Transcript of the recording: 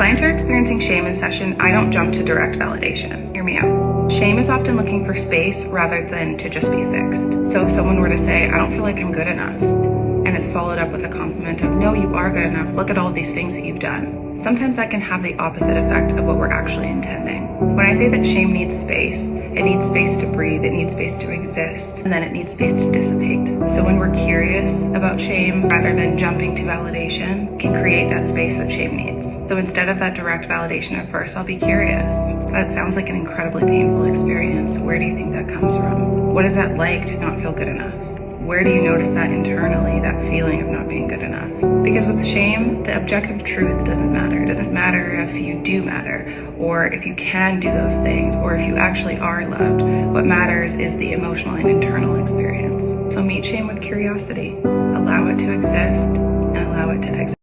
clients are experiencing shame in session, I don't jump to direct validation. Hear me out. Shame is often looking for space rather than to just be fixed. So if someone were to say, I don't feel like I'm good enough, and it's followed up with a compliment of, no, you are good enough, look at all these things that you've done, sometimes that can have the opposite effect of what we're actually intending. When I say that shame needs space, it needs space to breathe, it needs space to exist, and then it needs space to dissipate. So when we're curious about shame, rather than jumping to validation, can create that space that shame needs. So instead of that direct validation at first, I'll be curious. That sounds like an incredibly painful experience. Where do you think that comes from? What is that like to not feel good enough? Where do you notice that internally, that feeling of not being good enough? Because with shame, the objective truth doesn't matter. It doesn't matter if you do matter, or if you can do those things, or if you actually are loved. What matters is the emotional and internal experience. So meet shame with curiosity. Allow it to exist and allow it to exist.